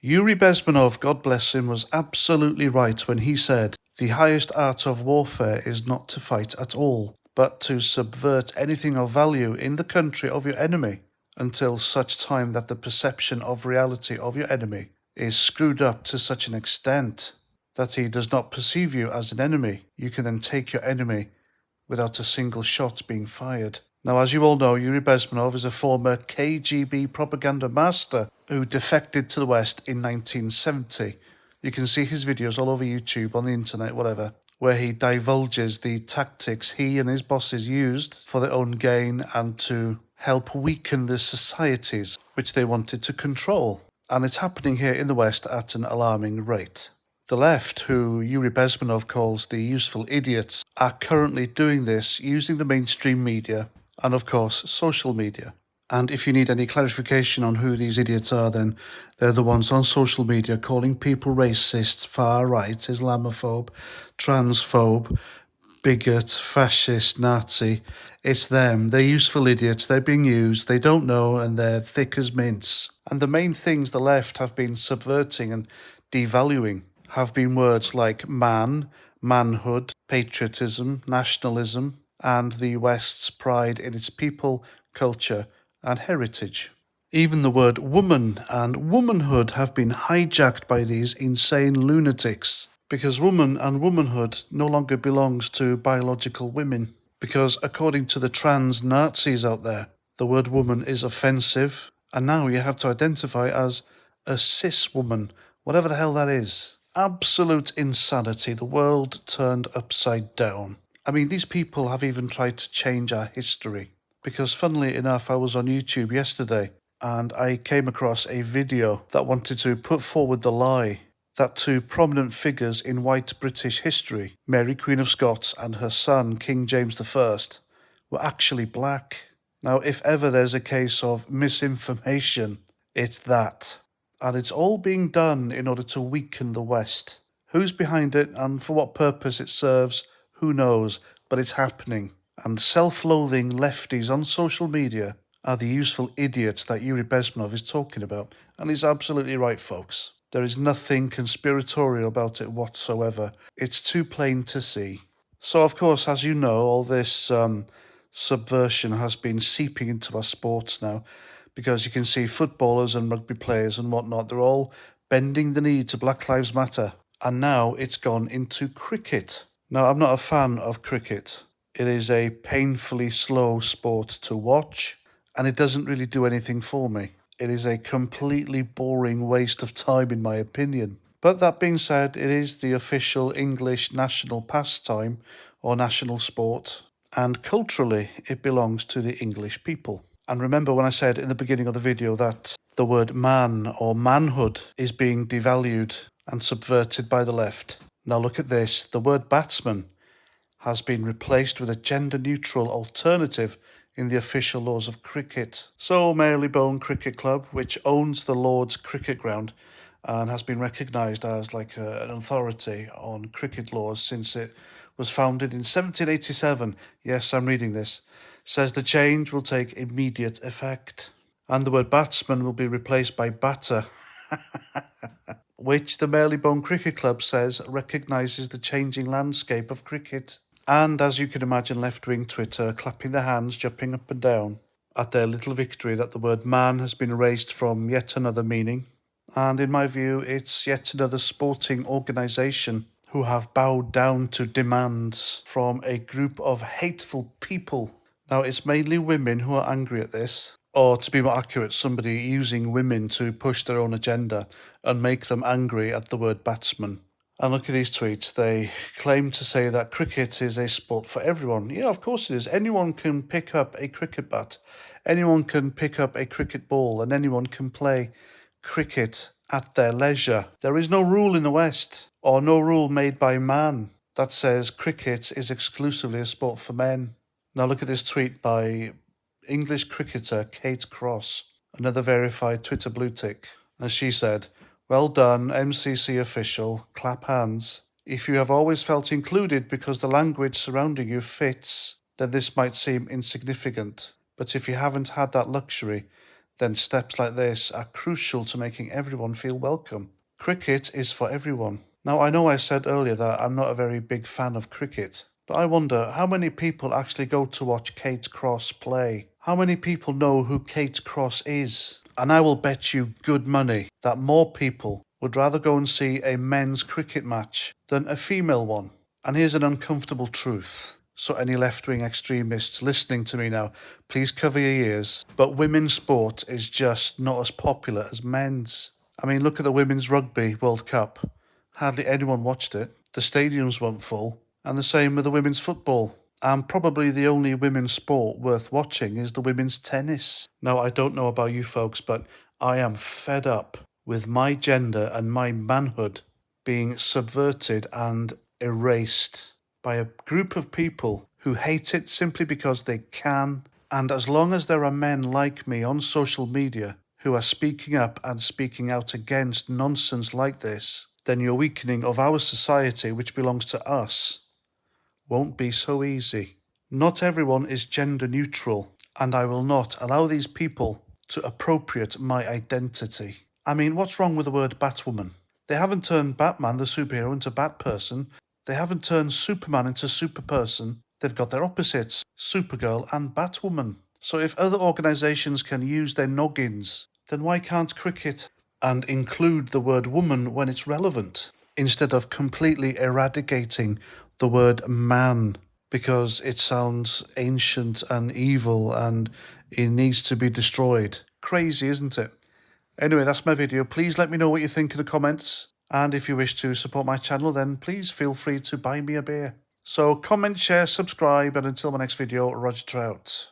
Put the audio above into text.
Yuri Bezmenov, God bless him, was absolutely right when he said, "The highest art of warfare is not to fight at all, but to subvert anything of value in the country of your enemy, until such time that the perception of reality of your enemy is screwed up to such an extent that he does not perceive you as an enemy. You can then take your enemy without a single shot being fired." Now, as you all know, Yuri Bezmenov is a former KGB propaganda master who defected to the West in 1970. You can see his videos all over YouTube, on the internet, whatever, where he divulges the tactics he and his bosses used for their own gain and to help weaken the societies which they wanted to control. And it's happening here in the West at an alarming rate. The left, who Yuri Bezmenov calls the useful idiots, are currently doing this using the mainstream media and, of course, social media. And if you need any clarification on who these idiots are, then they're the ones on social media calling people racists, far-right, Islamophobe, transphobe, bigot, fascist, Nazi. It's them. They're useful idiots. They're being used. They don't know, and they're thick as mints. And the main things the left have been subverting and devaluing have been words like man, manhood, patriotism, nationalism, and the West's pride in its people, culture, and heritage. Even the word woman and womanhood have been hijacked by these insane lunatics, because woman and womanhood no longer belongs to biological women. Because according to the trans Nazis out there, the word woman is offensive, and now you have to identify as a cis woman, whatever the hell that is. Absolute insanity. The world turned upside down. I mean, these people have even tried to change our history. Because funnily enough, I was on YouTube yesterday and I came across a video that wanted to put forward the lie that two prominent figures in white British history, Mary Queen of Scots and her son King James I, were actually black. Now, if ever there's a case of misinformation, it's that. And it's all being done in order to weaken the West. Who's behind it and for what purpose it serves, who knows, but it's happening. And self-loathing lefties on social media are the useful idiots that Yuri Bezmenov is talking about. And he's absolutely right, folks. There is nothing conspiratorial about it whatsoever. It's too plain to see. So, of course, as you know, all this subversion has been seeping into our sports now, because you can see footballers and rugby players and whatnot, they're all bending the knee to Black Lives Matter. And now it's gone into cricket. Now, I'm not a fan of cricket. It is a painfully slow sport to watch, and it doesn't really do anything for me. It is a completely boring waste of time, in my opinion. But that being said, it is the official English national pastime or national sport, and culturally it belongs to the English people. And remember when I said in the beginning of the video that the word man or manhood is being devalued and subverted by the left. Now look at this, the word batsman has been replaced with a gender-neutral alternative in the official laws of cricket. So Marylebone Cricket Club, which owns the Lord's Cricket Ground and has been recognised as like an authority on cricket laws since it was founded in 1787, yes, I'm reading this, says the change will take immediate effect. And the word batsman will be replaced by batter, which the Marylebone Cricket Club says recognises the changing landscape of cricket. And as you can imagine, left-wing Twitter clapping their hands, jumping up and down at their little victory that the word man has been erased from yet another meaning. And in my view, it's yet another sporting organisation who have bowed down to demands from a group of hateful people. Now, it's mainly women who are angry at this, or to be more accurate, somebody using women to push their own agenda and make them angry at the word batsman. And look at these tweets. They claim to say that cricket is a sport for everyone. Yeah, of course it is. Anyone can pick up a cricket bat. Anyone can pick up a cricket ball and anyone can play cricket at their leisure. There is no rule in the West, or no rule made by man, that says cricket is exclusively a sport for men. Now look at this tweet by English cricketer Kate Cross, another verified Twitter blue tick. As she said, "Well done, MCC official, clap hands. If you have always felt included because the language surrounding you fits, then this might seem insignificant. But if you haven't had that luxury, then steps like this are crucial to making everyone feel welcome. Cricket is for everyone. Now, I know I said earlier that I'm not a very big fan of cricket, but I wonder how many people actually go to watch Kate Cross play? How many people know who Kate Cross is? And I will bet you good money that more people would rather go and see a men's cricket match than a female one. And here's an uncomfortable truth. So any left-wing extremists listening to me now, please cover your ears. But women's sport is just not as popular as men's. I mean, look at the Women's Rugby World Cup. Hardly anyone watched it. The stadiums weren't full. And the same with the women's football. And probably the only women's sport worth watching is the women's tennis. Now, I don't know about you folks, but I am fed up with my gender and my manhood being subverted and erased by a group of people who hate it simply because they can. And as long as there are men like me on social media who are speaking up and speaking out against nonsense like this, then your weakening of our society, which belongs to us, won't be so easy. Not everyone is gender neutral, and I will not allow these people to appropriate my identity. I mean, what's wrong with the word Batwoman? They haven't turned Batman, the superhero, into Batperson. They haven't turned Superman into Superperson. They've got their opposites, Supergirl and Batwoman. So if other organisations can use their noggins, then why can't cricket and include the word woman when it's relevant, instead of completely eradicating the word man because it sounds ancient and evil and it needs to be destroyed? Crazy, isn't it? Anyway, that's my video. Please let me know what you think in the comments. And if you wish to support my channel, then please feel free to buy me a beer. So comment, share, subscribe, and until my next video, Roger Trout.